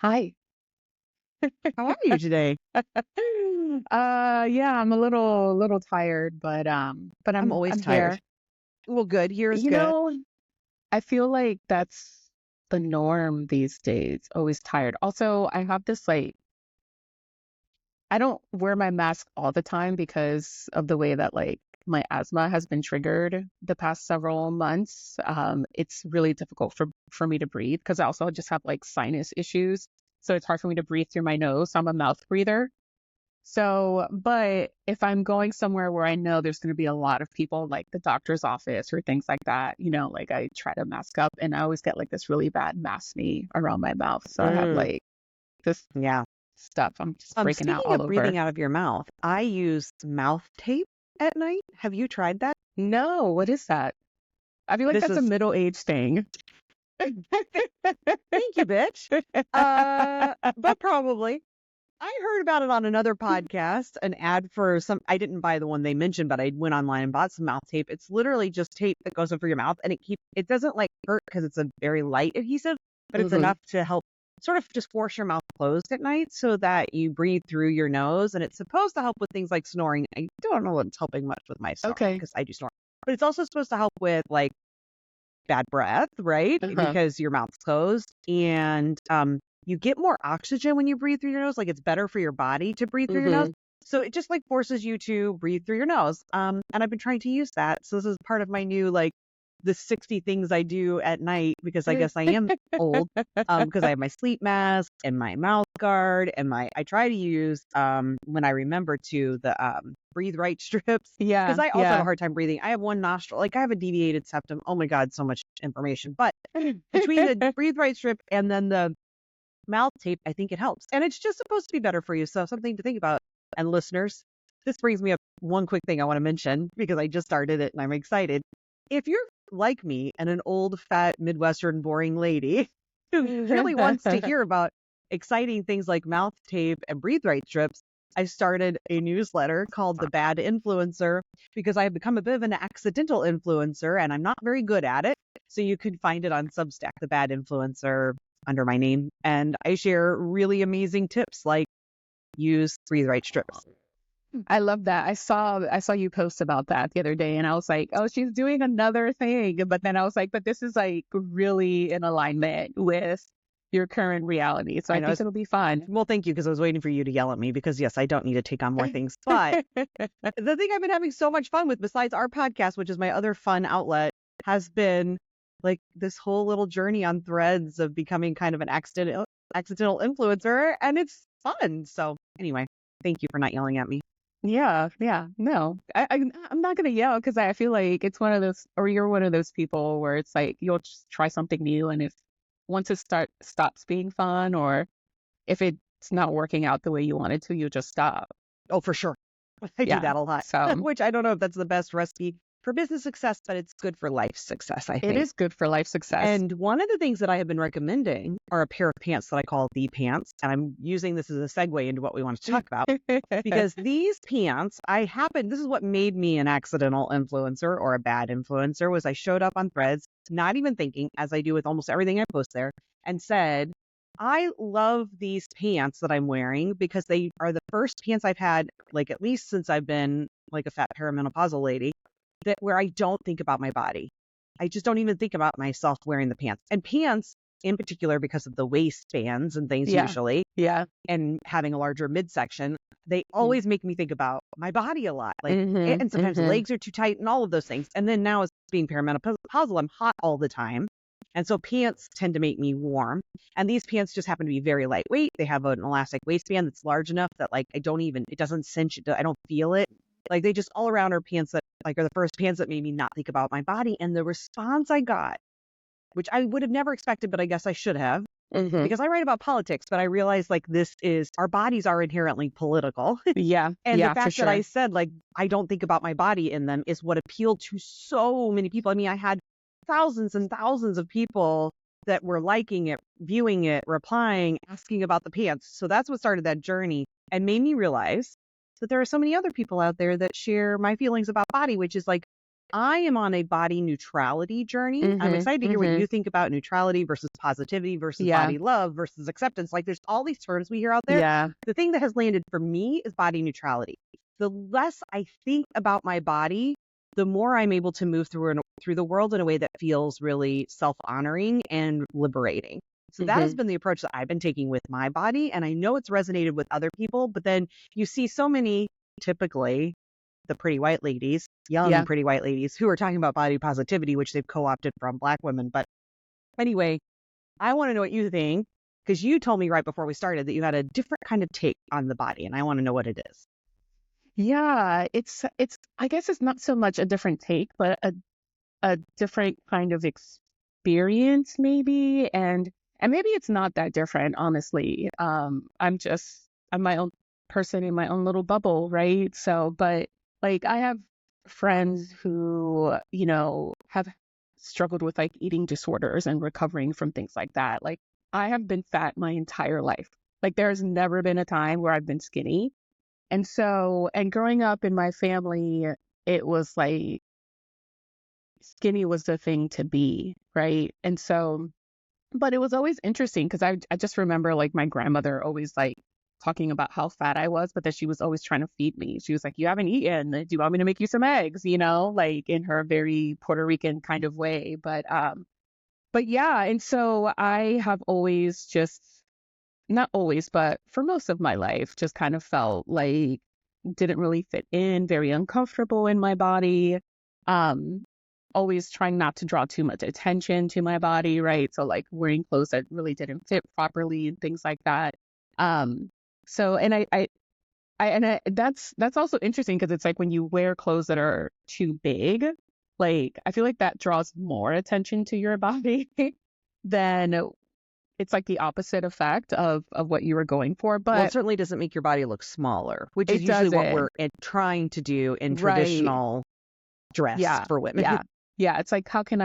Hi. How are you today? Yeah, I'm a little tired, but I'm I'm always I'm tired. here. Well, good. Here is You good. know, I feel like that's the norm these days, always tired. Also, I have this I don't wear my mask all the time because of the way that my asthma has been triggered the past several months. It's really difficult for me to breathe because I also just have like sinus issues. So it's hard for me to breathe through my nose. So I'm a mouth breather. So, but if I'm going somewhere where I know there's going to be a lot of people, like the doctor's office or things like that, like I try to mask up and I always get like this really bad maskne around my mouth. So I have Mm, like this yeah. stuff. I'm just breaking out Speaking all of breathing over. out of your mouth, I use mouth tape at night. Have you tried that? No, what is that? I feel like This that's a is middle-aged thing. Thank you, bitch. But probably. I heard about it on another podcast, an ad for some. I didn't buy the one they mentioned, but I went online and bought some mouth tape. It's literally just tape that goes over your mouth, and it doesn't like hurt because it's a very light adhesive, but it's hmm enough to help sort of just force your mouth closed at night so that you breathe through your nose. And it's supposed to help with things like snoring. I don't know what's helping much with my snoring Okay. because I do snore, but it's also supposed to help with like bad breath, right? Uh-huh. Because your mouth's closed and you get more oxygen when you breathe through your nose. Like it's better for your body to breathe through your nose. hmm So it just like forces you to breathe through your nose. And I've been trying to use that. So this is part of my new like the 60 things I do at night because I guess I am old. Because I have my sleep mask and my mouth guard and I try to use when I remember to the breathe right strips because Yeah, I also have a yeah. hard time breathing. I have one nostril, like I have a deviated septum. Oh my God, so much information. But between the breathe right strip and then the mouth tape, I think it helps. And it's just supposed to be better for you. So something to think about. And listeners, this brings me up one quick thing I want to mention because I just started it and I'm excited. If you're like me and an old, fat, Midwestern, boring lady who really wants to hear about exciting things like mouth tape and breathe right strips, I started a newsletter called The Bad Influencer because I have become a bit of an accidental influencer and I'm not very good at it. So you can find it on Substack, The Bad Influencer, under my name. And I share really amazing tips like use breathe right strips. I love that. I saw you post about that the other day and I was like, "Oh, she's doing another thing." But then I was like, "But this is like really in alignment with your current reality." So I I know think it's, it'll be fun. well, thank you because I was waiting for you to yell at me because yes, I don't need to take on more things. But the thing I've been having so much fun with besides our podcast, which is my other fun outlet, has been like this whole little journey on threads of becoming kind of an accidental influencer and it's fun. So anyway, thank you for not yelling at me. Yeah, yeah. No, I'm not gonna yell because I feel like it's one of those, or you're one of those people where it's like you'll just try something new, and if once it stops being fun, or if it's not working out the way you want it to, you just stop. Oh, for sure. I do Yeah. that a lot, So which I don't know if that's the best recipe for business success, but it's good for life success, I it think. is good for life success. And one of the things that I have been recommending are a pair of pants that I call the pants. And I'm using this as a segue into what we want to talk about because these pants, this is what made me an accidental influencer or a bad influencer was I showed up on threads, not even thinking, as I do with almost everything I post there, and said, I love these pants that I'm wearing because they are the first pants I've had, like at least since I've been like a fat perimenopausal lady, that where I don't think about my body. I just don't even think about myself wearing the pants. And pants in particular, because of the waistbands and things Yeah, usually, yeah. and having a larger midsection, they Mm-hmm. always make me think about my body a lot. Like, and sometimes Mm-hmm. legs are too tight and all of those things. And then now as being perimenopausal, I'm hot all the time. And so pants tend to make me warm. And these pants just happen to be very lightweight. They have an elastic waistband that's large enough that like it doesn't cinch it. I don't feel it. Like they just all around are pants that like are the first pants that made me not think about my body. And the response I got, which I would have never expected, but I guess I should have, Mm-hmm. because I write about politics, but I realized like our bodies are inherently political. Yeah, And the yeah, for fact that I sure. said like I don't think about my body in them is what appealed to so many people. I mean, I had thousands and thousands of people that were liking it, viewing it, replying, asking about the pants. So that's what started that journey and made me realize that there are so many other people out there that share my feelings about body, which is like I am on a body neutrality journey. I'm Mm-hmm. excited to hear what Mm-hmm. you think about neutrality versus positivity versus Yeah. body love versus acceptance. Like there's all these terms we hear out there. Yeah. The thing that has landed for me is body neutrality. The less I think about my body, the more I'm able to move through the world in a way that feels really self-honoring and liberating. So that has Mm-hmm. been the approach that I've been taking with my body. And I know it's resonated with other people, but then you see so many, typically the pretty white ladies, young Yeah. pretty white ladies, who are talking about body positivity, which they've co-opted from Black women. But anyway, I want to know what you think, because you told me right before we started that you had a different kind of take on the body, and I want to know what it is. Yeah. It's I guess it's not so much a different take, but a different kind of experience maybe, and maybe it's not that different, honestly. I'm my own person in my own little bubble, right? So but like I have friends who have struggled with like eating disorders and recovering from things like that. Like I have been fat my entire life. Like there's never been a time where I've been skinny. And growing up in my family, it was like skinny was the thing to be, right? And so, but it was always interesting because I just remember like my grandmother always like talking about how fat I was, but that she was always trying to feed me. She was like, "You haven't eaten. Do you want me to make you some eggs?" Like in her very Puerto Rican kind of way. But yeah, and so I have always just not always, but for most of my life, just kind of felt like didn't really fit in, very uncomfortable in my body. Um, Always trying not to draw too much attention to my body, right? So like wearing clothes that really didn't fit properly and things like that. Um, so that's also interesting because it's like when you wear clothes that are too big, like I feel like that draws more attention to your body than it's like the opposite effect of what you were going for, Well, it but certainly doesn't make your body look smaller, which is it usually what we're doesn't. trying to do in Right. traditional dress Yeah. for women. Yeah. Yeah. It's like, how can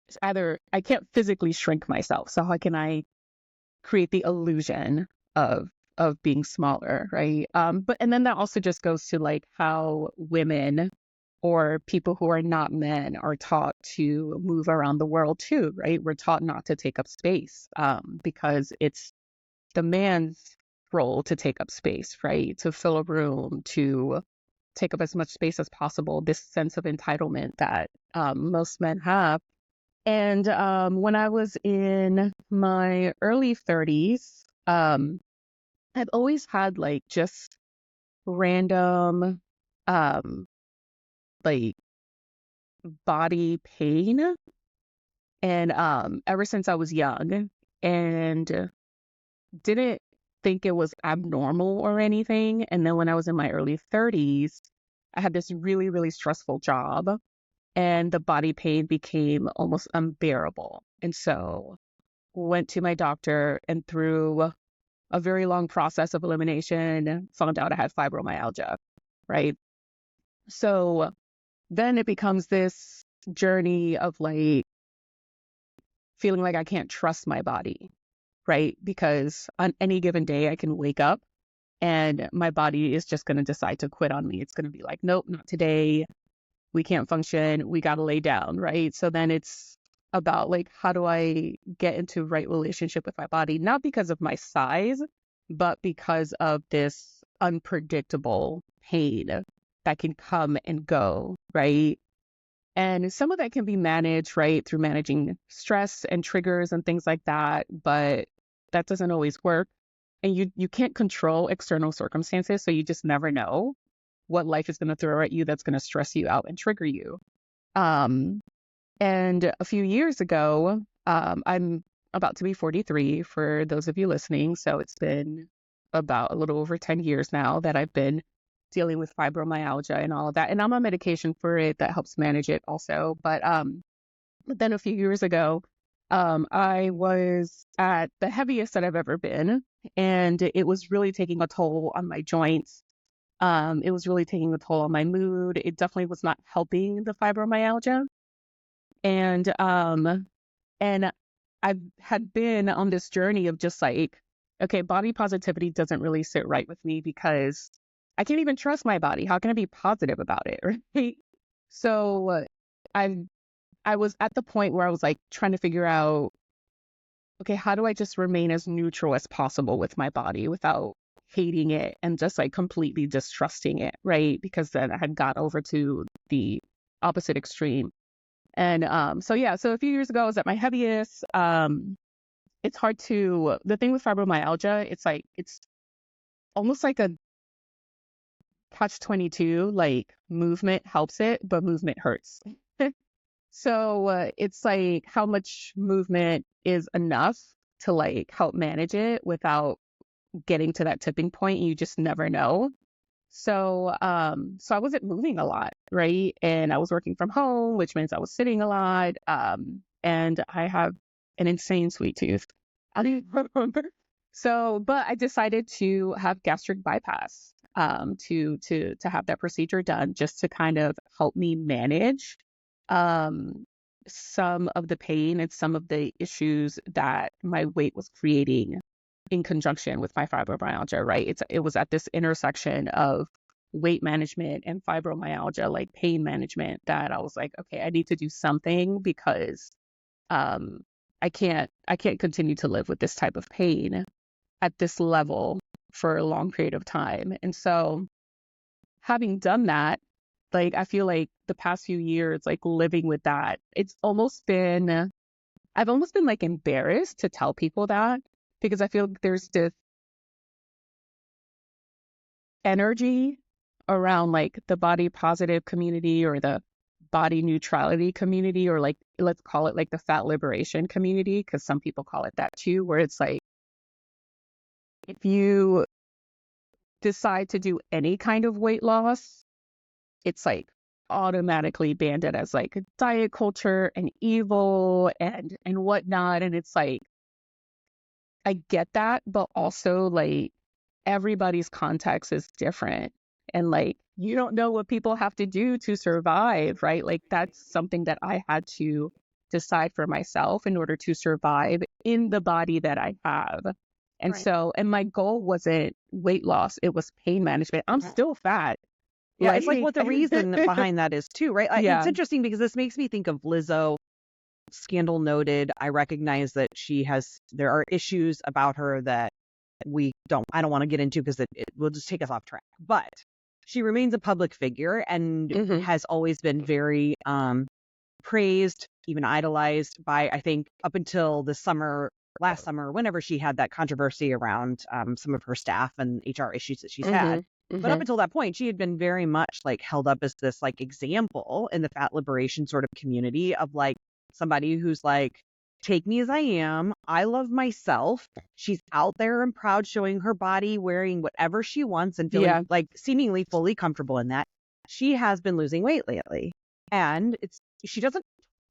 it's either I can't physically shrink myself, so how can I create the illusion of being smaller, right? But and then that also just goes to like how women or people who are not men are taught to move around the world too, right? We're taught not to take up space, because it's the man's role to take up space, right? To fill a room, to take up as much space as possible, this sense of entitlement that most men have. And when I was in my early 30s, I've always had like just random, um, like body pain. And ever since I was young, and didn't think it was abnormal or anything. And then when I was in my early 30s, I had this really, really stressful job and the body pain became almost unbearable. And so went to my doctor and through a very long process of elimination, found out I had fibromyalgia, right? So then it becomes this journey of like feeling like I can't trust my body, right? Because on any given day, I can wake up and my body is just going to decide to quit on me. It's going to be like, nope, not today. We can't function. We got to lay down, right? So then it's about like, how do I get into right relationship with my body? Not because of my size, but because of this unpredictable pain that can come and go, right? And some of that can be managed, right, through managing stress and triggers and things like that, but that doesn't always work. And you can't control external circumstances, so you just never know what life is going to throw at you that's going to stress you out and trigger you. Um, and a few years ago, I'm about to be 43 for those of you listening, so it's been about a little over 10 years now that I've been dealing with fibromyalgia and all of that. And I'm on medication for it that helps manage it also. But then a few years ago, I was at the heaviest that I've ever been, and it was really taking a toll on my joints. It was really taking a toll on my mood. It definitely was not helping the fibromyalgia. And I had been on this journey of just like, okay, body positivity doesn't really sit right with me because I can't even trust my body. How can I be positive about it? Right. So I I was at the point where I was like trying to figure out, okay, how do I just remain as neutral as possible with my body without hating it and just like completely distrusting it, right? Because then I had got over to the opposite extreme. And so yeah, so a few years ago I was at my heaviest. It's hard to, the thing with fibromyalgia, it's like it's almost like a catch 22, like movement helps it, but movement hurts. So it's like how much movement is enough to like help manage it without getting to that tipping point. You just never know. So I wasn't moving a lot, right? And I was working from home, which means I was sitting a lot. And I have an insane sweet tooth. I don't even remember. So, but I decided to have gastric bypass, to have that procedure done just to kind of help me manage um some of the pain and some of the issues that my weight was creating in conjunction with my fibromyalgia, right? It was at this intersection of weight management and fibromyalgia, like pain management, that I was like, okay, I need to do something because um I can't continue to live with this type of pain at this level for a long period of time. And so having done that, like I feel like the past few years, like living with that, I've almost been like embarrassed to tell people that because I feel like there's this energy around like the body positive community or the body neutrality community, or like let's call it like the fat liberation community, because some people call it that too, where it's like if you decide to do any kind of weight loss, it's like automatically banded as like diet culture and evil and whatnot. And it's like I get that, but also like everybody's context is different. And like you don't know what people have to do to survive, right? Like that's something that I had to decide for myself in order to survive in the body that I have. And Right. so, and my goal wasn't weight loss, it was pain management. I'm still fat. Yeah, it's like Like, what the reason behind that is too, right? It's yeah. interesting because this makes me think of Lizzo, scandal noted. I recognize that there are issues about her that I don't want to get into because it will just take us off track. But she remains a public figure and Hmm. has always been very praised, even idolized by, I think, up until last summer, whenever she had that controversy around some of her staff and HR issues that she's had. Hmm. But up Hmm. until that point, she had been very much like held up as this like example in the fat liberation sort of community of like somebody who's like, take me as I am. I love myself. She's out there and proud, showing her body, wearing whatever she wants and feeling Yeah. like seemingly fully comfortable in that. She has been losing weight lately. And she doesn't,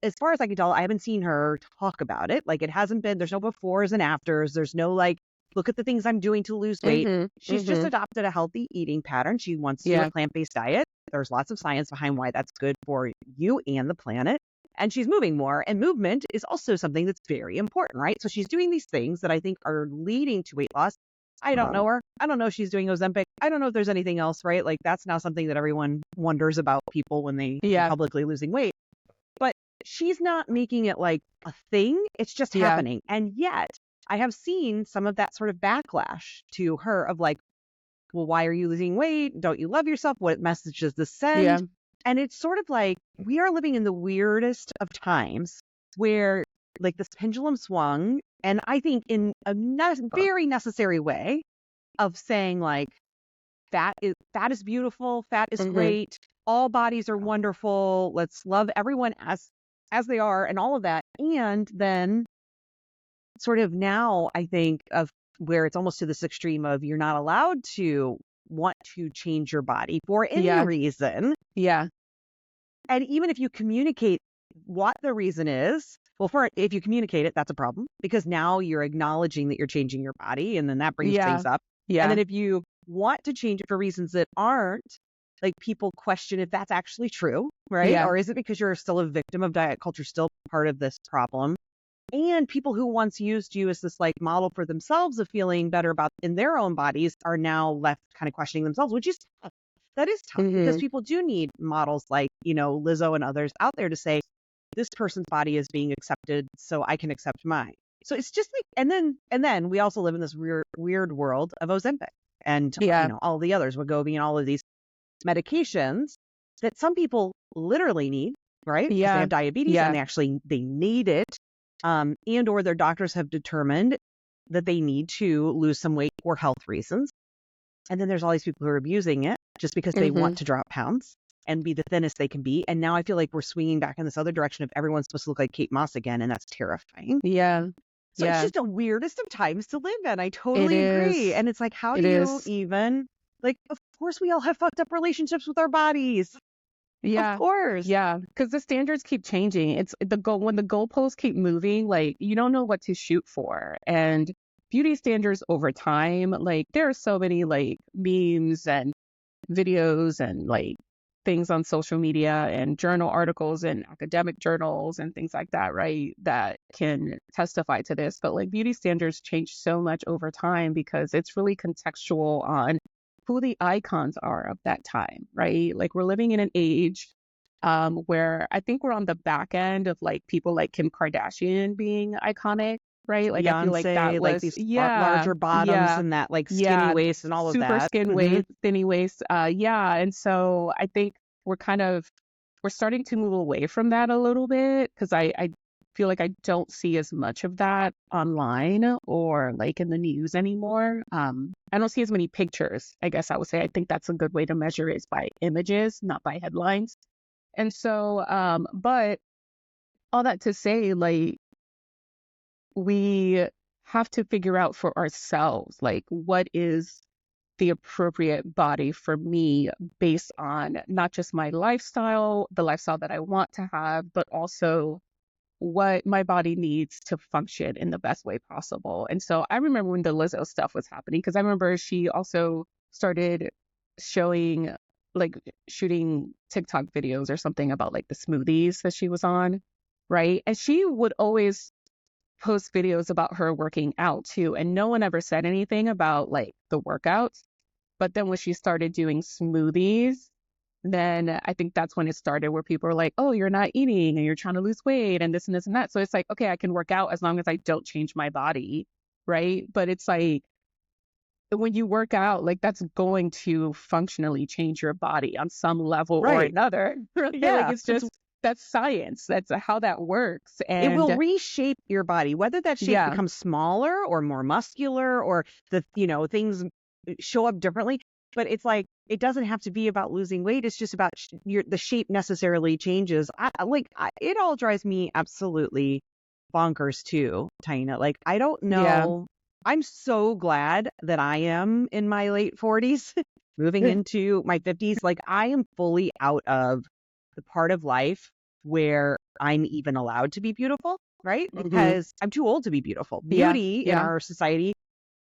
as far as I can tell, I haven't seen her talk about it. Like it hasn't been, there's no befores and afters. There's no like, look at the things I'm doing to lose weight. Hmm. She's just Hmm. adopted a healthy eating pattern. She wants to do a Yeah. plant-based diet. There's lots of science behind why that's good for you and the planet. And she's moving more. And movement is also something that's very important, right? So she's doing these things that I think are leading to weight loss. I don't know her. I don't know if she's doing Ozempic. I don't know if there's anything else, right? Like that's now something that everyone wonders about people when they are Yeah. publicly losing weight. But she's not making it like a thing. It's just Yeah. happening. And yet I have seen some of that sort of backlash to her of like, well, why are you losing weight? Don't you love yourself? What message does this Yeah. send? And it's sort of like we are living in the weirdest of times where like this pendulum swung. And I think in a very necessary way of saying like fat is beautiful, fat is Hmm. great, all bodies are wonderful. Let's love everyone as they are and all of that. And then sort of now I think of where it's almost to this extreme of you're not allowed to want to change your body for any Yeah. reason. Yeah. And even if you communicate what the reason is, well, if you communicate it, that's a problem because now you're acknowledging that you're changing your body and then that brings Yeah. things up. And Yeah. then if you want to change it for reasons that aren't, like people question if that's actually true, right? Yeah. Or is it because you're still a victim of diet culture, still part of this problem? And people who once used you as this like model for themselves of feeling better about in their own bodies are now left kind of questioning themselves, which is tough. That is tough because Hmm. people do need models like, Lizzo and others out there to say, this person's body is being accepted, so I can accept mine. So it's just like, and then we also live in this weird world of Ozempic and, Yeah. all the others, Wegovy and all of these medications that some people literally need, right? Because they Yeah. have diabetes and Yeah. they need it. And or their doctors have determined that they need to lose some weight for health reasons. And then there's all these people who are abusing it just because they Hmm. want to drop pounds and be the thinnest they can be. And now I feel like we're swinging back in this other direction of everyone's supposed to look like Kate Moss again, and that's terrifying. Yeah. So it's Yeah. just the weirdest of times to live in. I It totally agree. is. And it's like, how It do you is. even, like, of course we all have fucked up relationships with our bodies. Of Yeah. course. Yeah. Because the standards keep changing. It's the goal when the goalposts keep moving, like you don't know what to shoot for. And beauty standards over time, like there are so many like memes and videos and like things on social media and journal articles and academic journals and things like that, right? That can testify to this. But like beauty standards change so much over time because it's really contextual on who the icons are of that time, right? Like we're living in an age where I think we're on the back end of like people like Kim Kardashian being iconic, right? Like I feel like that Beyonce, like was, these yeah, larger bottoms yeah, and that like skinny yeah, waist and all of super that. skin waist, thinny waist. Yeah. And so I think we're starting to move away from that a little bit because I feel like I don't see as much of that online or like in the news anymore. I don't see as many pictures, I guess I would say. I think that's a good way to measure it is by images, not by headlines. And so, but all that to say, like, we have to figure out for ourselves, like, what is the appropriate body for me based on not just my lifestyle, the lifestyle that I want to have, but also what my body needs to function in the best way possible. And so I remember when the Lizzo stuff was happening, because I remember she also started showing, like, shooting TikTok videos or something about like the smoothies that she was on, right? And she would always post videos about her working out too. And no one ever said anything about like the workouts. But then when she started doing smoothies, then I think that's when it started where people are like, oh, you're not eating and you're trying to lose weight and this and this and that. So it's like, okay, I can work out as long as I don't change my body. Right. But it's like when you work out, like that's going to functionally change your body on some level or Right. another. Right? Like Yeah. it's just, that's science. That's how that works. It will And reshape your body, whether that shape yeah, becomes smaller or more muscular or things show up differently. But it's like, it doesn't have to be about losing weight. It's just about the shape necessarily changes. It all drives me absolutely bonkers too, Taina. Like, I don't yeah. know. I'm so glad that I am in my late 40s, moving into my 50s. Like, I am fully out of the part of life where I'm even allowed to be beautiful, right? Hmm. Because I'm too old to be beautiful. Yeah, Beauty in yeah. our society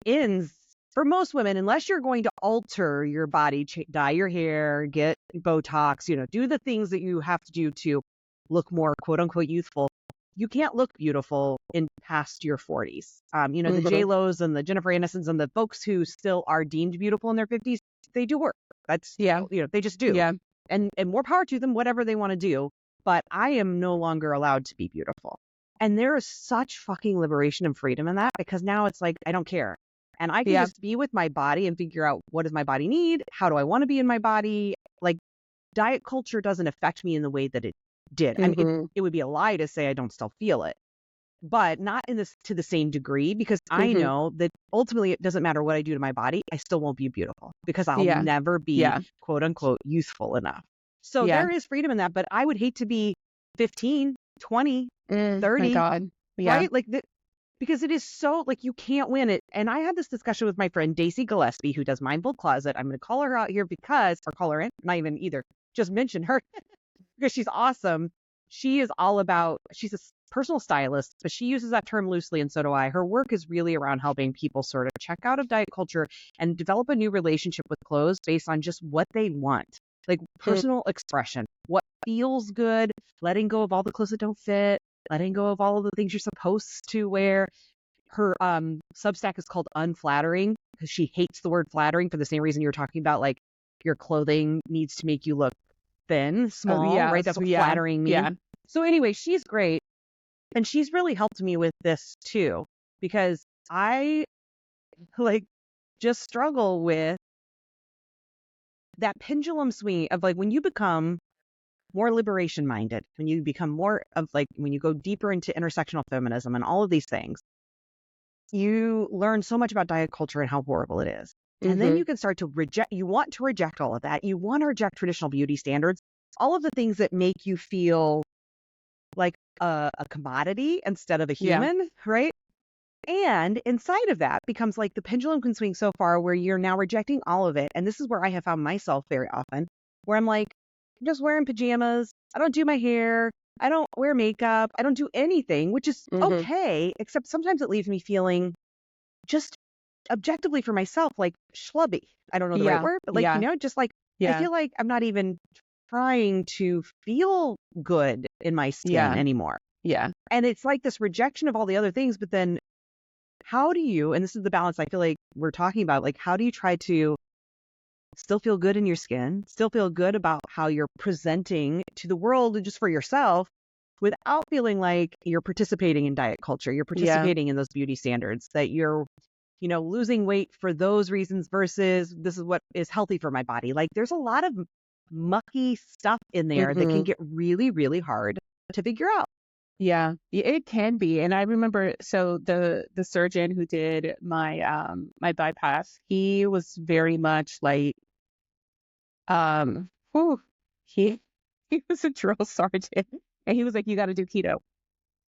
ends for most women, unless you're going to alter your body, dye your hair, get Botox, do the things that you have to do to look more quote unquote youthful. You can't look beautiful in past your 40s. The Hmm. J-Los and the Jennifer Aniston's and the folks who still are deemed beautiful in their 50s, they do work. That's, Yeah, they just do. yeah, And more power to them, whatever they want to do. But I am no longer allowed to be beautiful. And there is such fucking liberation and freedom in that because now it's like, I don't care. And I can yeah. just be with my body and figure out what does my body need? How do I want to be in my body? Like, diet culture doesn't affect me in the way that it did. I mean, Hmm. it would be a lie to say I don't still feel it, but not in this to the same degree because I Hmm. know that ultimately it doesn't matter what I do to my body. I still won't be beautiful because I'll Yeah, never be yeah, quote unquote youthful enough. So yeah. there is freedom in that, but I would hate to be 15, 20, My 30, God. Yeah. right? Like because it is so like you can't win it. And I had this discussion with my friend Daisy Gillespie, who does Mindful Closet. I'm going to call her out here or call her in, not even either. Just mention her because she's awesome. She's a personal stylist, but she uses that term loosely, and so do I. Her work is really around helping people sort of check out of diet culture and develop a new relationship with clothes based on just what they want, like Mm. personal expression, what feels good, letting go of all the clothes that don't fit. letting go of all of the things you're supposed to wear. Her Substack is called Unflattering because she hates the word flattering for the same reason you're talking about, like your clothing needs to make you look thin, Oh, small, right? yes. That's what Yeah. flattering means. Yeah. So anyway, she's great. And she's really helped me with this too, because I like just struggle with that pendulum swing of like when you become more liberation minded, when you become more of like when you go deeper into intersectional feminism and all of these things, you learn so much about diet culture and how horrible it is. And then Mm-hmm. you can start to you want to reject all of that. You want to reject traditional beauty standards, all of the things that make you feel like a commodity instead of a Yeah. human, right? And inside of that becomes like the pendulum can swing so far where you're now rejecting all of it. And this is where I have found myself very often, where I'm like, I'm just wearing pajamas. I don't do my hair. I don't wear makeup. I don't do anything, which is Mm-hmm. okay, except sometimes it leaves me feeling just objectively for myself, like schlubby. I don't know the right Yeah. word, but like, Yeah. just like I Yeah. feel like I'm not even trying to feel good in my skin Yeah. anymore. Yeah. And it's like this rejection of all the other things, but then how do you, and this is the balance I feel like we're talking about, like how do you try to still feel good in your skin, still feel good about how you're presenting to the world and just for yourself without feeling like you're participating in diet culture, you're Yeah. participating in those beauty standards, that you're, losing weight for those reasons versus this is what is healthy for my body. Like there's a lot of mucky stuff in there that can Mm-hmm. get really, really hard to figure out. Yeah, it can be. And I remember, so the surgeon who did my bypass, he was very much like whew, he he was a drill sergeant, and he was like, you got to do keto,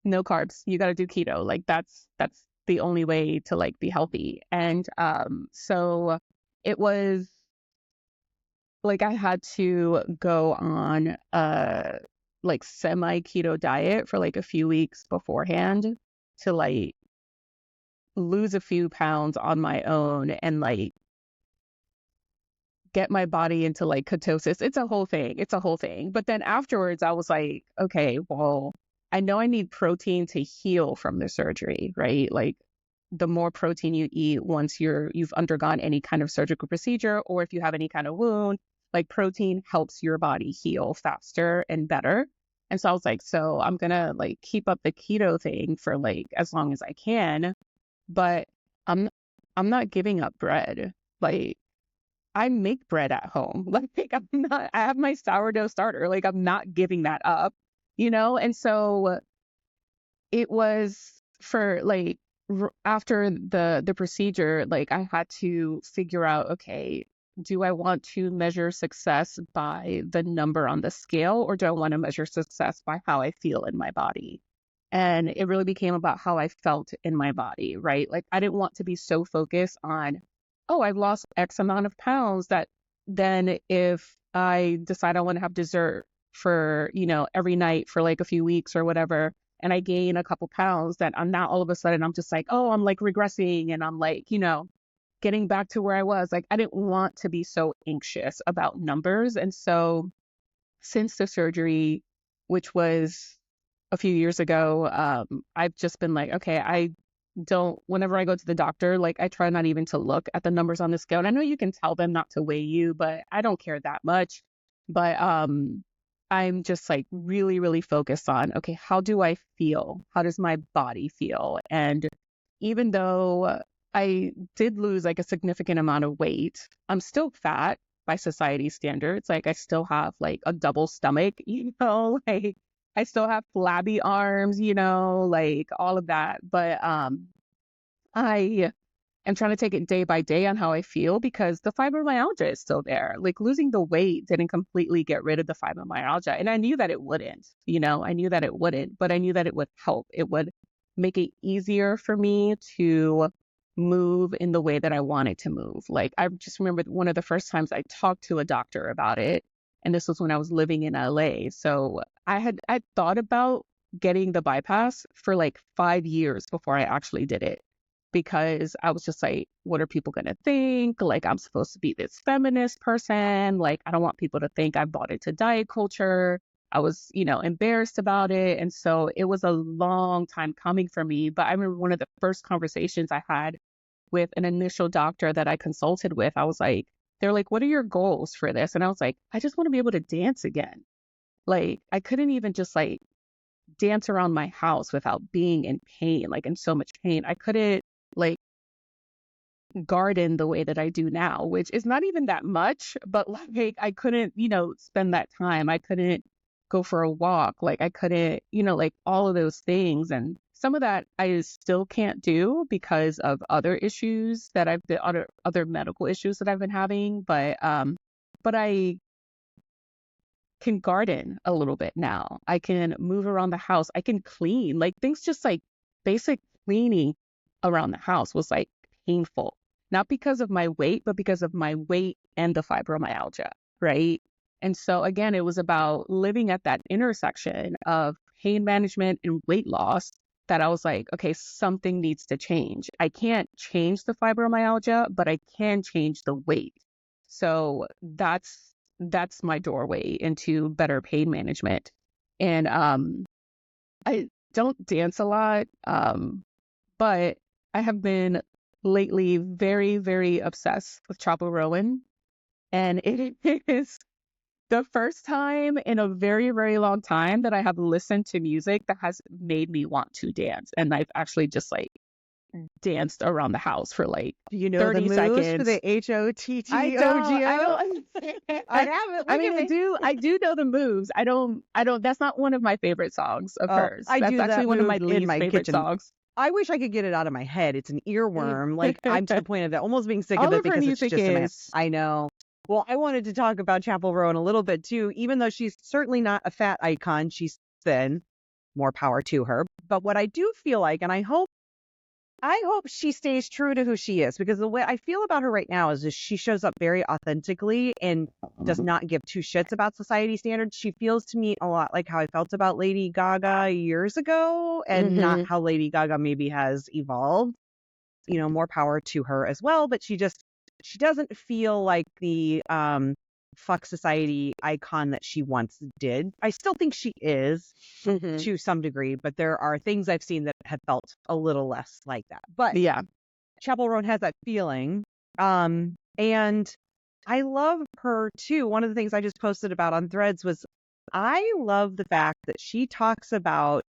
no carbs, you got to do keto. Like that's the only way to like be healthy. And so it was like I had to go on a like semi keto diet for like a few weeks beforehand to like lose a few pounds on my own and like get my body into like ketosis. It's a whole thing. It's a whole thing. But then afterwards I was like, okay, well, I know I need protein to heal from the surgery, right? Like the more protein you eat once you've undergone any kind of surgical procedure, or if you have any kind of wound, like protein helps your body heal faster and better. And so I was like, so I'm gonna like keep up the keto thing for like as long as I can, but I'm I'm not giving up bread. Like I make bread at home. Like I have my sourdough starter. Like I'm not giving that up, you know? And so it was for like after the procedure, like I had to figure out, okay, do I want to measure success by the number on the scale, or do I want to measure success by how I feel in my body? And it really became about how I felt in my body, right? Like I didn't want to be so focused on, oh, I've lost X amount of pounds, that then if I decide I want to have dessert for, every night for like a few weeks or whatever, and I gain a couple pounds, that I'm now all of a sudden I'm just like, oh, I'm like regressing and I'm like, getting back to where I was. Like I didn't want to be so anxious about numbers. And so since the surgery, which was a few years ago, I've just been like, okay, I don't, whenever I go to the doctor, like I try not even to look at the numbers on the scale. And I know you can tell them not to weigh you, but I don't care that much. But I'm just like really, really focused on, okay, how do I feel? How does my body feel? And even though I did lose like a significant amount of weight, I'm still fat by society standards. Like I still have like a double stomach, like I still have flabby arms, like all of that. But I am trying to take it day by day on how I feel, because the fibromyalgia is still there. Like losing the weight didn't completely get rid of the fibromyalgia. And I knew that it wouldn't, I knew that it wouldn't, but I knew that it would help. It would make it easier for me to move in the way that I wanted to move. Like I just remember one of the first times I talked to a doctor about it, and this was when I was living in LA. So I thought about getting the bypass for like 5 years before I actually did it, because I was just like, what are people going to think? Like, I'm supposed to be this feminist person. Like, I don't want people to think I bought into diet culture. I was, embarrassed about it. And so it was a long time coming for me. But I remember one of the first conversations I had with an initial doctor that I consulted with, I was like, they're like, what are your goals for this? And I was like, I just want to be able to dance again. Like, I couldn't even just like dance around my house without being in pain, like in so much pain. I couldn't like garden the way that I do now, which is not even that much, but like I couldn't, spend that time. I couldn't go for a walk. Like I couldn't, like all of those things. And some of that I still can't do because of other issues that I've been other medical issues that I've been having. But I can garden a little bit now. I can move around the house. I can clean. Like things just like basic cleaning around the house was like painful. Not because of my weight, but because of my weight and the fibromyalgia, right? And so again, it was about living at that intersection of pain management and weight loss that I was like, okay, something needs to change. I can't change the fibromyalgia, but I can change the weight. So that's my doorway into better pain management. And I don't dance a lot, but I have been lately very, very obsessed with Chappell Roan. And it is the first time in a very, very long time that I have listened to music that has made me want to dance. And I've actually just like danced around the house for like You know the 30 moves for seconds. the HOTTOGO? I haven't. I Look mean, at me. I do know the moves. That's not one of my favorite songs of Oh, hers. I That's do actually that one of move my in least my favorite kitchen. songs. I wish I could get it out of my head. It's an earworm. Like I'm to the point of it, almost being sick of All it of her because it's music just in my head. is, I know. Well, I wanted to talk about Chappell Roan a little bit too, even though she's certainly not a fat icon. She's thin. More power to her. But what I do feel like, and I hope she stays true to who she is, because the way I feel about her right now is she shows up very authentically and does not give two shits about society standards. She feels to me a lot like how I felt about Lady Gaga years ago, and not hmm how Lady Gaga maybe has evolved. More power to her as well, but she doesn't feel like the fuck society icon that she once did. I still think she is hmm to some degree, but there are things I've seen that have felt a little less like that. But yeah, Chappell Roan has that feeling. And I love her too. One of the things I just posted about on Threads was I love the fact that she talks about,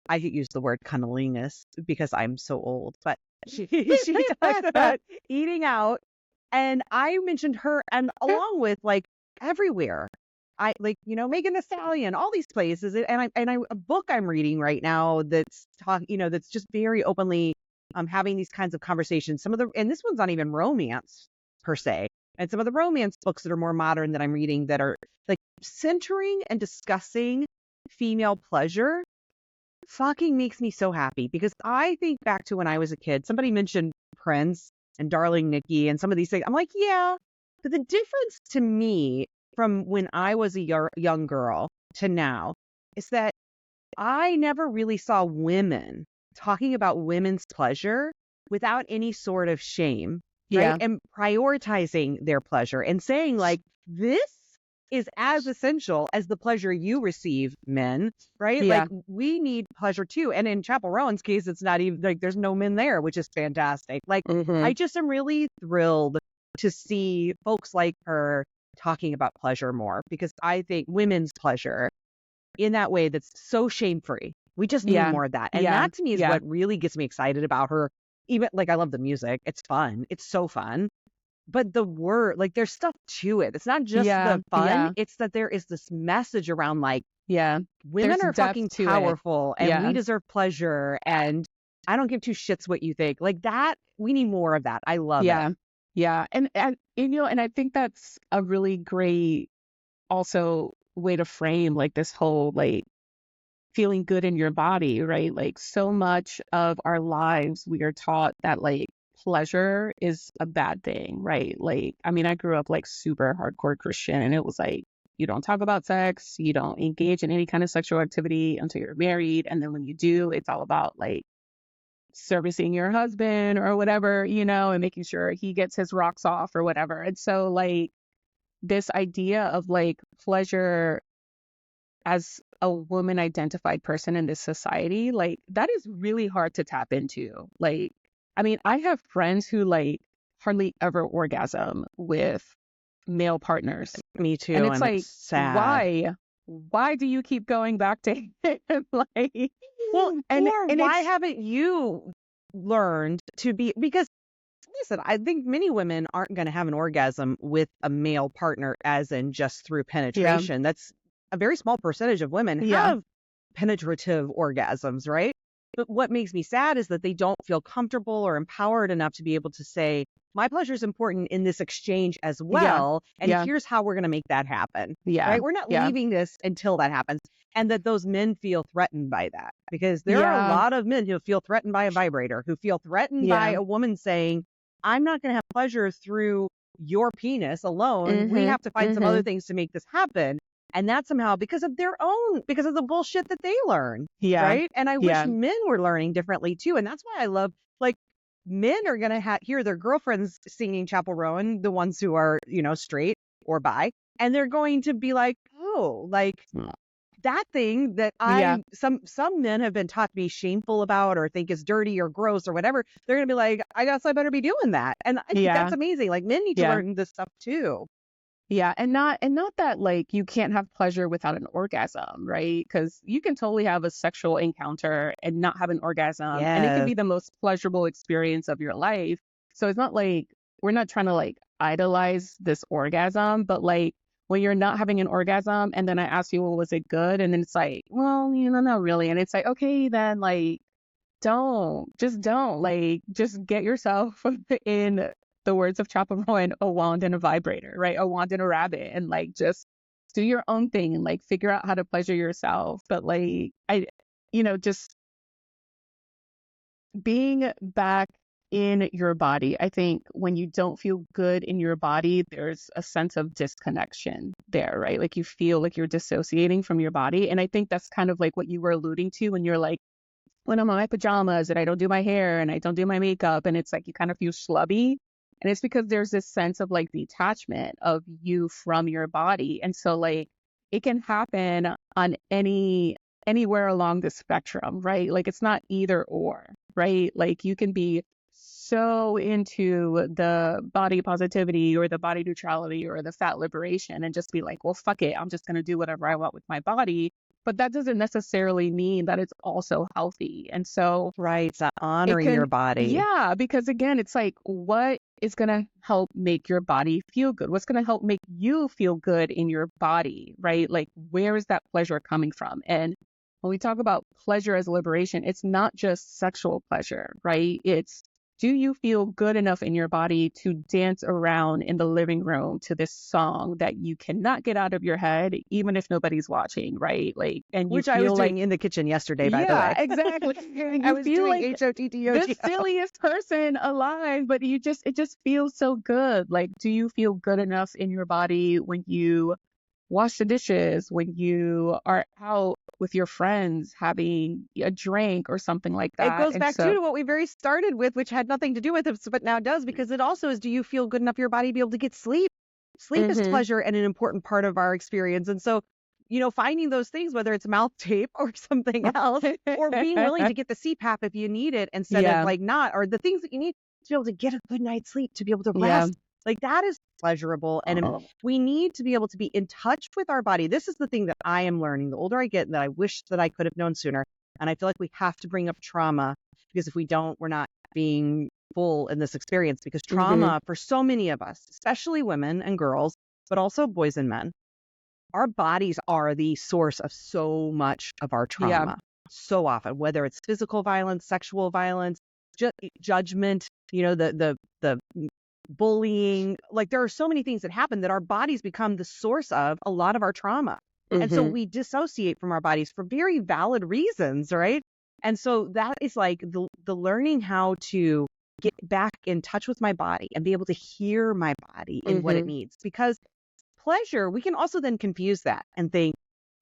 I could use the word cunnilingus because I'm so old, but she talks about eating out. And I mentioned her, and along with like everywhere. I like, Megan Thee Stallion, all these places. And a book I'm reading right now that's that's just very openly having these kinds of conversations. And this one's not even romance per se. And some of the romance books that are more modern that I'm reading that are like centering and discussing female pleasure fucking makes me so happy, because I think back to when I was a kid. Somebody mentioned Prince and Darling Nikki and some of these things. I'm like, yeah, but the difference to me from when I was a young girl to now is that I never really saw women talking about women's pleasure without any sort of shame, right? yeah, And prioritizing their pleasure and saying like, this is as essential as the pleasure you receive, men, right? yeah. Like we need pleasure too. And in Chappell Rowan's case, it's not even like there's no men there, which is fantastic. Like hmm I just am really thrilled to see folks like her talking about pleasure more, because I think women's pleasure in that way that's so shame-free. We just need Yeah, more of that. And yeah, that to me is yeah, what really gets me excited about her. Even like I love the music. It's fun. It's so fun. But the word, like there's stuff to it. It's not just yeah, the fun. yeah, It's that there is this message around like yeah. There's women are depth fucking to it. powerful and we Yeah, deserve pleasure, and I don't give two shits what you think. Like that, we need more of that. I love it. yeah, yeah. And I think that's a really great also way to frame like this whole like feeling good in your body, right? Like so much of our lives, we are taught that like pleasure is a bad thing, right? Like, I mean, I grew up like super hardcore Christian, and it was like, you don't talk about sex, you don't engage in any kind of sexual activity until you're married. And then when you do, it's all about like servicing your husband or whatever, and making sure he gets his rocks off or whatever. And so, like, this idea of like pleasure as a woman identified person in this society, like that is really hard to tap into. Like, I mean, I have friends who like hardly ever orgasm with male partners. Me And too, it's and it's like, sad. why do you keep going back to him? Like, Well, or and why it's, haven't you learned to be, because listen, I think many women aren't going to have an orgasm with a male partner as in just through yeah, penetration. That's a very small percentage of women yeah, have penetrative orgasms, right? But what makes me sad is that they don't feel comfortable or empowered enough to be able to say, my pleasure is important in this exchange as yeah, well. And yeah, here's how we're going to make that happen, yeah, right? We're not yeah, leaving this until that happens. And that those men feel threatened by that, because there are a yeah, lot of men who feel threatened by a vibrator, who feel threatened by yeah. a woman saying, I'm not going to have pleasure through your penis alone. We Mm-hmm. have to find some other Mm-hmm. things to make this happen. And that's somehow because of their own, because of the bullshit that they learn. Yeah, Right. And I wish yeah, men were learning differently too. And that's why I love, like, men are going to hear their girlfriends singing Chappell Roan, the ones who are, straight or bi, and they're going to be like, oh, like that thing that yeah, some men have been taught to be shameful about or think is dirty or gross or whatever. They're going to be like, I guess I better be doing that. And I think yeah, that's amazing. Like, men need to yeah. learn this stuff too. Yeah, and not that like you can't have pleasure without an orgasm, right? Because you can totally have a sexual encounter and not have an orgasm, and it can Yes. be the most pleasurable experience of your life. So it's not like we're not trying to like idolize this orgasm, but like when you're not having an orgasm and then I ask you, well, was it good? And then it's like, well, not really. And it's like, okay, then like don't like just get yourself in the words of Chappell Roan, a wand and a vibrator, right? A wand and a rabbit, and like just do your own thing and like figure out how to pleasure yourself. But like just being back in your body. I think when you don't feel good in your body, there's a sense of disconnection there, right? Like you feel like you're dissociating from your body. And I think that's kind of like what you were alluding to when you're like, when I'm in my pajamas and I don't do my hair and I don't do my makeup and it's like you kind of feel schlubby. And it's because there's this sense of like detachment of you from your body. And so like it can happen on anywhere along the spectrum, right? Like it's not either or, right? Like you can be so into the body positivity or the body neutrality or the fat liberation and just be like, well, fuck it. I'm just going to do whatever I want with my body, but that doesn't necessarily mean that it's also healthy. And so Right. It's not it honoring your can, body. yeah, because again, it's like, what is going to help make your body feel good? What's going to help make you feel good in your body, right? Like, where is that pleasure coming from? And when we talk about pleasure as liberation, it's not just sexual pleasure, right? It's, do you feel good enough in your body to dance around in the living room to this song that you cannot get out of your head, even if nobody's watching, right? Like, and you Which I was feel like, doing in the kitchen yesterday, by the yeah, way. exactly. And I you was feel doing like the HOTTOGO. silliest person alive, but it just feels so good. Like, do you feel good enough in your body when you wash the dishes, when you are out with your friends having a drink or something like It that? goes And back too so, to what we very started with, which had nothing to do with it, but now does, because it also is, do you feel good enough your body to be able to get sleep? Sleep is hmm pleasure and an important part of our experience. And so, finding those things, whether it's mouth tape or something else, or being willing to get the CPAP if you need it instead of yeah, like not, or the things that you need to be able to get a good night's sleep, to be able to yeah, rest. Like that is pleasurable. And we need to be able to be in touch with our body. This is the thing that I am learning the older I get, and that I wish that I could have known sooner. And I feel like we have to bring up trauma, because if we don't, we're not being full in this experience, because hmm trauma for so many of us, especially women and girls, but also boys and men, our bodies are the source of so much of our yeah, trauma. So often, whether it's physical violence, sexual violence, judgment, the bullying, like there are so many things that happen that our bodies become the source of a lot of our trauma. And so hmm we dissociate from our bodies for very valid reasons, right? And so that is like the learning how to get back in touch with my body and be able to hear my body and what it hmm needs. Because pleasure, we can also then confuse that and think,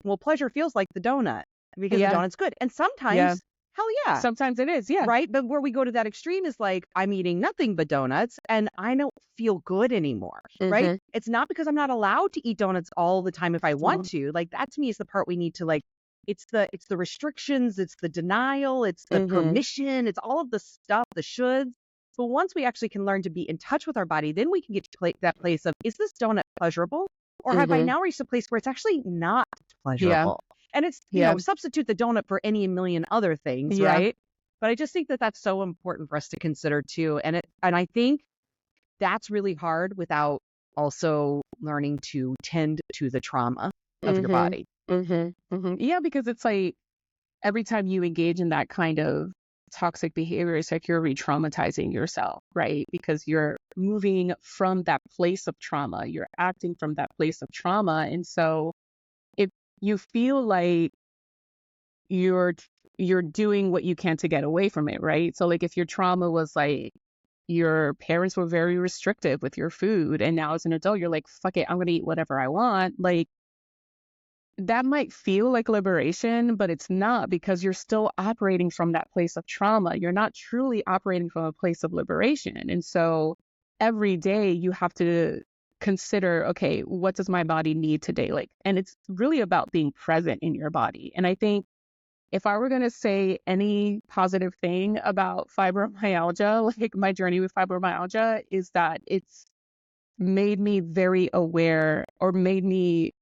well, pleasure feels like the donut because the yeah, donut's good. And yeah, sometimes Hell yeah. Sometimes it is. Yeah. Right. But where we go to that extreme is like, I'm eating nothing but donuts and I don't feel good anymore. Right. Mm-hmm. It's not because I'm not allowed to eat donuts all the time if I want to. Like, that to me is the part we need to like, it's the restrictions, it's the denial, it's the Mm-hmm. permission, it's all of the stuff, the shoulds. But once we actually can learn to be in touch with our body, then we can get to that place of, is this donut pleasurable? Or have I Mm-hmm. now reached a place where it's actually not Yeah. pleasurable? And it's, Yeah. substitute the donut for any million other things, Yeah. right? But I just think that that's so important for us to consider too. And I think that's really hard without also learning to tend to the trauma of your Mm-hmm. body. Mm-hmm. Mm-hmm. Yeah, because it's like every time you engage in that kind of toxic behavior, it's like you're re-traumatizing yourself, right? Because you're moving from that place of trauma, you're acting from that place of trauma. And so if you feel like you're you're doing what you can to get away from it, right? So like if your trauma was like your parents were very restrictive with your food and now as an adult you're like, fuck it, I'm gonna eat whatever I want, like that might feel like liberation, but it's not, because you're still operating from that place of trauma. You're not truly operating from a place of liberation. And so every day you have to consider, okay, what does my body need today? Like, and it's really about being present in your body. And I think if I were going to say any positive thing about fibromyalgia, like my journey with fibromyalgia, is that it's made me very aware, or made me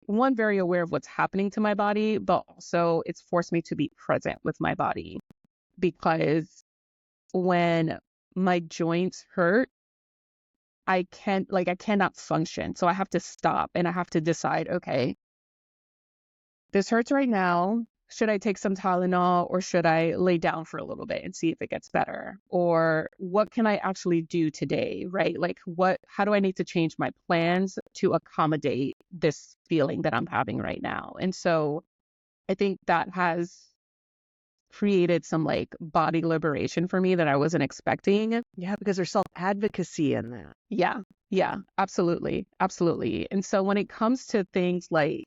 very aware of what's happening to my body, but also it's forced me to be present with my body. Because when my joints hurt, I cannot function. So I have to stop and I have to decide, okay, this hurts right now. Should I take some Tylenol or should I lay down for a little bit and see if it gets better? Or what can I actually do today, right? Like how do I need to change my plans to accommodate this feeling that I'm having right now? And so I think that has created some like body liberation for me that I wasn't expecting. Yeah, because there's self-advocacy in that. Yeah, absolutely. Absolutely. And so when it comes to things like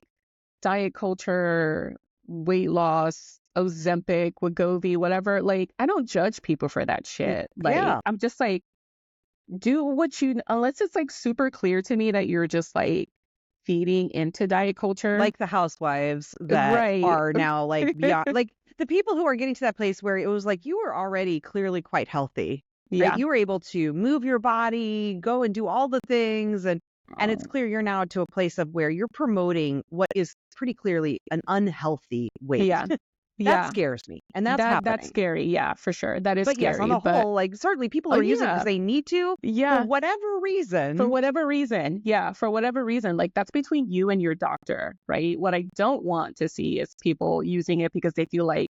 diet culture, weight loss, Ozempic, Wegovy, whatever, like I don't judge people for that shit. Like Yeah. I'm just like, do what you, unless it's like super clear to me that you're just like feeding into diet culture. Like the housewives that Right. are now like beyond, like the people who are getting to that place where it was like you were already clearly quite healthy. Right? Yeah. You were able to move your body, go and do all the things, and it's clear you're now to a place of where you're promoting what is pretty clearly an unhealthy weight. Yeah. That Yeah. scares me. And that's That's happening. scary. Yeah, for sure. That is But scary. yes, on the but whole, like certainly people are using it because they need to, Yeah. for whatever reason. For whatever reason. Yeah. For whatever reason. Like that's between you and your doctor, right? What I don't want to see is people using it because they feel like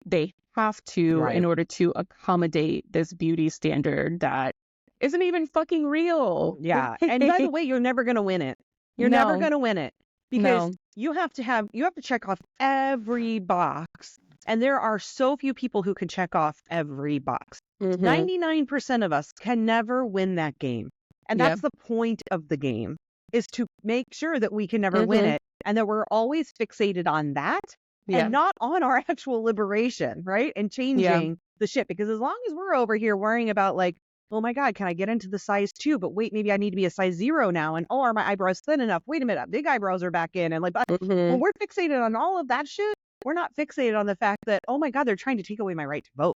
they have to Right. in order to accommodate this beauty standard that isn't even fucking real. Yeah. And by the way, you're never going to win it. You're No. never going to win it because No. you have to check off every box. And there are so few people who can check off every box. Mhm. 99% of us can never win that game. And Yeah. that's the point of the game, is to make sure that we can never win Mhm. it and that we're always fixated on that Yeah. and not on our actual liberation, right? And changing the shit. Because as long as we're over here worrying about like, oh my God, can I get into the size 2? But wait, maybe I need to be a size 0 now. And oh, are my eyebrows thin enough? Wait a minute, big eyebrows are back in. And like, Mhm. when we're fixated on all of that shit, we're not fixated on the fact that, oh my God, they're trying to take away my right to vote.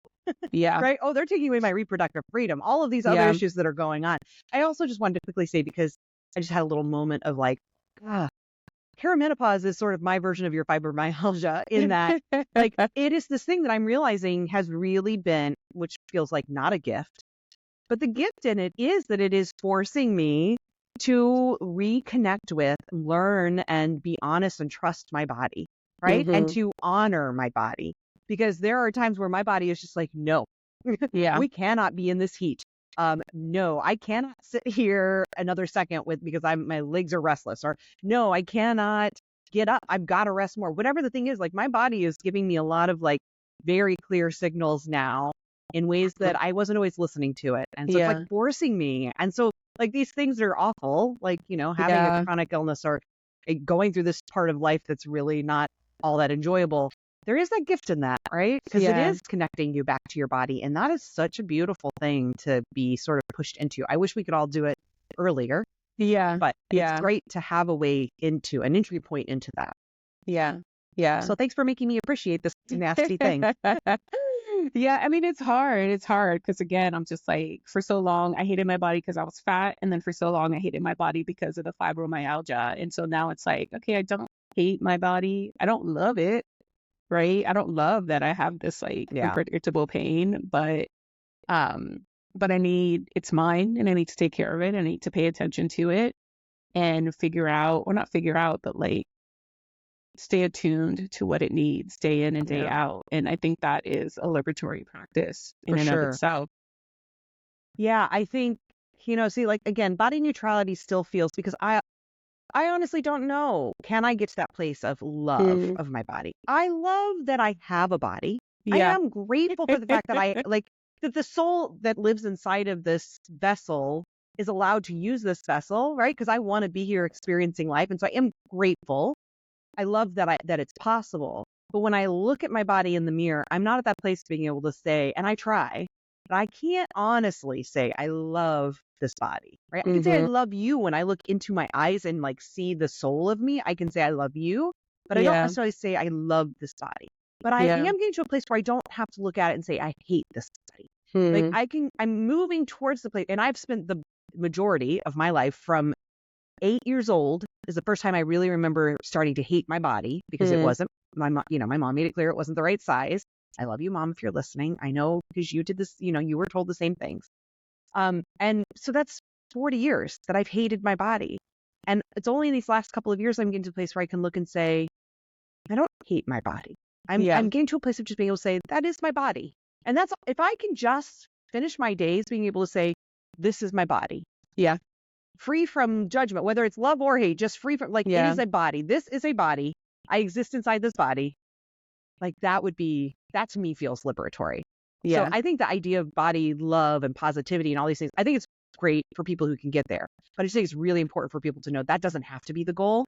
Yeah. Right? Oh, they're taking away my reproductive freedom. All of these other Yeah. issues that are going on. I also just wanted to quickly say, because I just had a little moment of like, perimenopause is sort of my version of your fibromyalgia in that like it is this thing that I'm realizing has really been, which feels like not a gift, but the gift in it is that it is forcing me to reconnect with, learn, and be honest and trust my body, right? And Mhm. to honor my body. Because there are times where my body is just like, no, Yeah. we cannot be in this heat. No, I cannot sit here another second because my legs are restless, or no, I cannot get up. I've got to rest more. Whatever the thing is, like my body is giving me a lot of like very clear signals now in ways that I wasn't always listening to it. And so it's Yeah. like forcing me. And so like these things are awful, like, having Yeah. a chronic illness or going through this part of life that's really not all that enjoyable. there is that gift in that, right? Because it Yeah. is connecting you back to your body. And that is such a beautiful thing to be sort of pushed into. I wish we could all do it earlier, Yeah. but it's Yeah. great to have a way into an entry point into that. Yeah. Yeah. So thanks for making me appreciate this nasty thing. Yeah, I mean, it's hard. It's hard because, again, I'm just like, for so long, I hated my body because I was fat. And then for so long, I hated my body because of the fibromyalgia. And so now it's like, okay, I don't hate my body. I don't love it, right? I don't love that I have this like Yeah, unpredictable pain, but it's mine and I need to take care of it. I need to pay attention to it and figure out, or not figure out, but like, stay attuned to what it needs day in and day yeah, out. And I think that is a liberatory practice in for and of sure. itself. Yeah, I think, see, like again, body neutrality still feels because I honestly don't know. Can I get to that place of love Mm, of my body? I love that I have a body. I yeah. am grateful for the fact that I like that the soul that lives inside of this vessel is allowed to use this vessel, right? Because I want to be here experiencing life. And so I am grateful. I love that it's possible. But when I look at my body in the mirror, I'm not at that place being able to say, and I try, but I can't honestly say I love this body, right? I can say I Hmm. love you when I look into my eyes and like see the soul of me. I can say I love you, but I don't Yeah. necessarily say I love this body. But I Yeah. am getting to a place where I don't have to look at it and say I hate this body. Like Hmm. I'm moving towards the place, and I've spent the majority of my life from 8 years old is the first time I really remember starting to hate my body because it Hmm. wasn't my mom. My mom made it clear it wasn't the right size. I love you, mom, if you're listening. I know because you did this. You were told the same things. And so that's 40 years that I've hated my body. And it's only in these last couple of years I'm getting to a place where I can look and say, I don't hate my body. Yeah. I'm getting to a place of just being able to say, that is my body. And that's if I can just finish my days being able to say, this is my body, Yeah. free from judgment, whether it's love or hate, just free from like it Yeah. is a body. This is a body. I exist inside this body. Like that to me feels liberatory. So Yeah. I think the idea of body love and positivity and all these things, I think it's great for people who can get there. But I just think it's really important for people to know that doesn't have to be the goal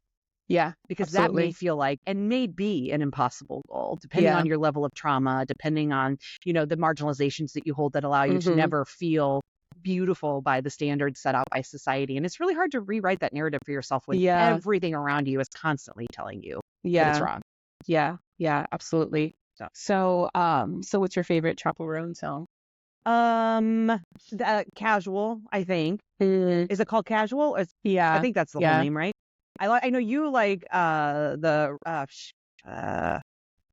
Yeah. because that may Absolutely. feel like and may be an impossible goal depending Yeah. on your level of trauma, depending on, the marginalizations that you hold that allow you to Hmm. never feel beautiful by the standards set out by society. And it's really hard to rewrite that narrative for yourself when Yeah. everything around you is constantly telling you that it's Yeah. wrong. Yeah. Yeah. Absolutely. So, So what's your favorite Chappell Roan song? Casual, I think. Mm, Is it called Casual? I yeah. think that's the whole Yeah. name, right? I know you like the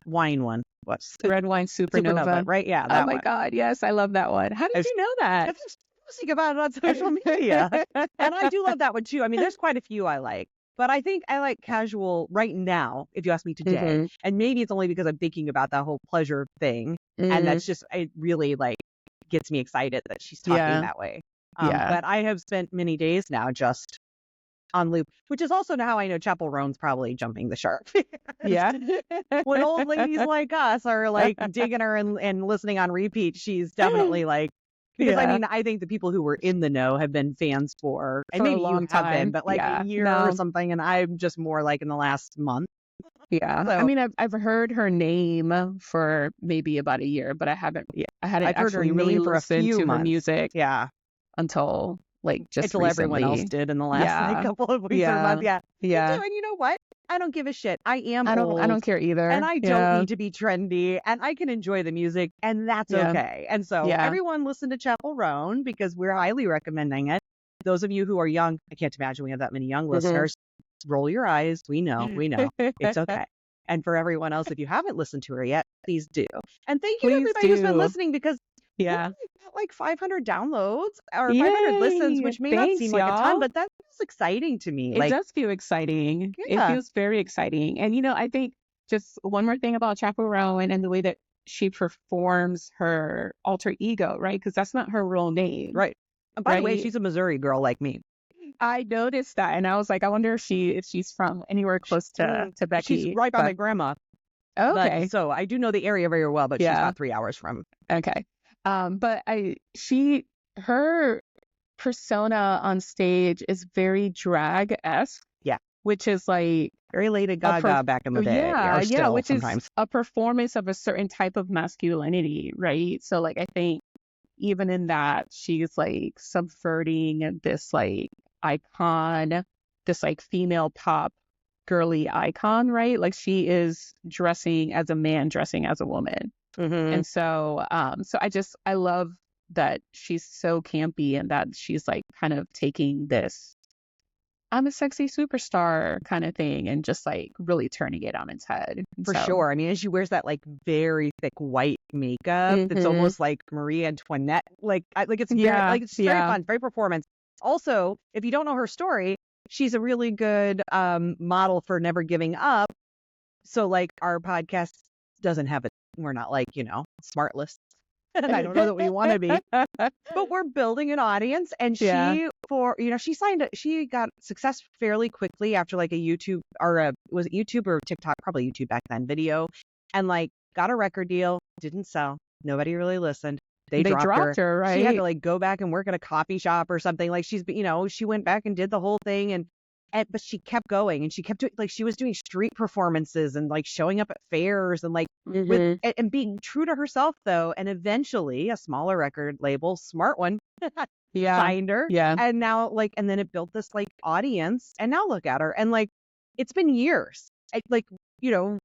wine one. What's Red Wine Supernova, Supernova. right? Yeah, Oh that my one. God. Yes. I love that one. How I did was you know that? just posting about it on social media. And I do love that one too. I mean, there's quite a few I like, but I think I like Casual right now, if you ask me today. Hmm. And maybe it's only because I'm thinking about that whole pleasure thing. And Mm, that's just, it really like gets me excited that she's talking yeah. that way. Yeah. But I have spent many days now just on loop, which is also how I know Chappell Roan's probably jumping the shark. Yeah. When old ladies like us are like digging her and listening on repeat, she's definitely like, because I Yeah. mean, I think the people who were in the know have been fans and For a maybe you long have been, time. but like a Yeah. year or No. something. And I'm just more like in the last month. Yeah. I So mean, I've heard her name for maybe about a year, but yeah, I hadn't I've heard her actually really name for a listened few to her months. music Yeah. until like just Until everyone else recently. did in the last like Yeah. couple of weeks or month. Yeah. Yeah. Me too. Yeah. And you know what? I don't give a shit. I am I old don't care and either. I don't Yeah. need to be trendy and I can enjoy the music and that's Yeah. okay. And so Yeah. everyone listen to Chappell Roan because we're highly recommending it. Those of you who are young, I can't imagine we have that many young Hmm. listeners. Roll your eyes. We know. It's okay. And for everyone else, if you haven't listened to her yet, please do. And thank you to Please everybody who's been do. listening because we're Yeah. at like 500 downloads or 500 listens, Yay. which may not seem Thanks, like a ton, y'all. but that feels exciting to me. It Like, does feel exciting. It yeah, feels very exciting. And I think just one more thing about Chappell Roan and the way that she performs her alter ego, right? Because that's not her real name, right. And by the way, right? she's a Missouri girl like me. I noticed that, and I was like, I wonder if she's from anywhere close to She's Becky. right by my But grandma. But okay, so I do know the area very well, but she's yeah, about 3 hours from. okay. But her persona on stage is very drag-esque, Yeah. which is like Very Lady a Gaga back in the day, or yeah, still which is sometimes. a performance of a certain type of masculinity, right? So like I think even in that she's like subverting this like icon, this like female pop girly icon, right? Like she is dressing as a man, dressing as a woman. Mm-hmm. And so I love that she's so campy and that she's like kind of taking this I'm a sexy superstar kind of thing and just like really turning it on its head. And For so, sure. I mean, as she wears that like very thick white makeup, it's hmm almost like Marie Antoinette. Like it's very yeah, like it's very yeah, fun, very performance. Also, if you don't know her story, she's a really good model for never giving up. So like our podcast doesn't have it. We're not like, smart lists. And I don't know that we want to be, but we're building an audience. And yeah, she got success fairly quickly after like a YouTube was it YouTube or TikTok, probably YouTube back then, video, and like got a record deal, didn't sell. Nobody really listened. They they dropped her. dropped her, She had to right? like go back and work at a coffee shop or something. Like she went back and did the whole thing but she kept going and she kept doing like she was doing street performances and like showing up at fairs and like with hmm and being true to herself though. And eventually a smaller record label, smart one, Yeah, signed her. yeah, And now and then it built this like audience. And now look at her. And like it's been years. Like, you know,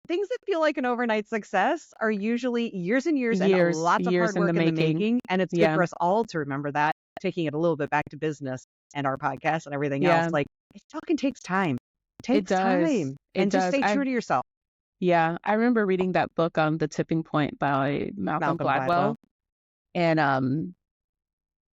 things that feel like an overnight success are usually years and years and lots of years hard in the work in the making. making. And it's good Yeah, for us all to remember that, taking it a little bit back to business and our podcast and everything else. yeah, Like it fucking takes time. it Takes does. time. It And just does. stay true to yourself. Yeah, I remember reading that book, The Tipping Point by Malcolm Malcolm Gladwell. Gladwell. And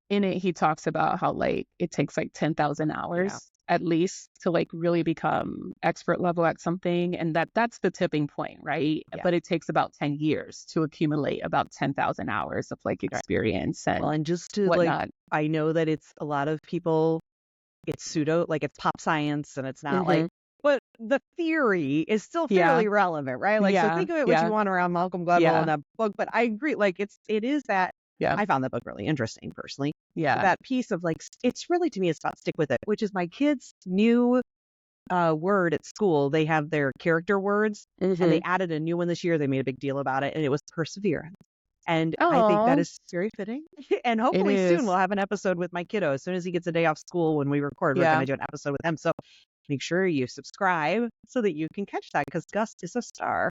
in it he talks about how like it takes like 10,000 Yeah. hours at least to like really become expert level at something, and that's the tipping point, right? Yeah. But it takes about 10 years to accumulate about 10,000 hours of like Right. experience Well, and and just to whatnot. I know that it's a lot of people, it's pseudo, like it's pop science and it's not hmm but the theory is still Yeah, fairly relevant, right? Like, so yeah, think of it what you yeah, want around Malcolm Gladwell in yeah, that book, but I agree, like it is that yeah, I found that book really interesting personally. yeah. That piece of like, it's really to me, it's about stick with it, which is my kids' new word at school. They have their character words and hmm they added a new one this year. They made a big deal about it and it was perseverance. And I think that Oh, is very fitting. And it hopefully soon we'll is. have an episode with my kiddo. As soon as he gets a day off school when we record, we're going Yeah, to do an episode with him. So make sure you subscribe so that you can catch that because Gus is a star.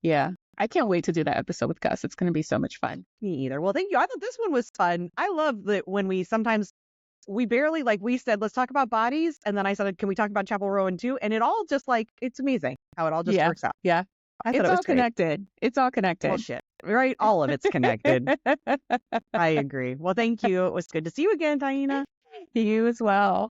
yeah. I can't wait to do that episode with Gus. It's going to be so much fun. Me either. Well, thank you. I thought this one was fun. I love that when we barely, like we said, let's talk about bodies. And then I said, can we talk about Chappell Roan too? And it all just like, it's amazing how it all just Yeah, works out. yeah. I thought It's it was all great. connected. It's all connected. Bullshit. Right? All of it's connected. I agree. Well, thank you. It was good to see you again, Taina. You as well.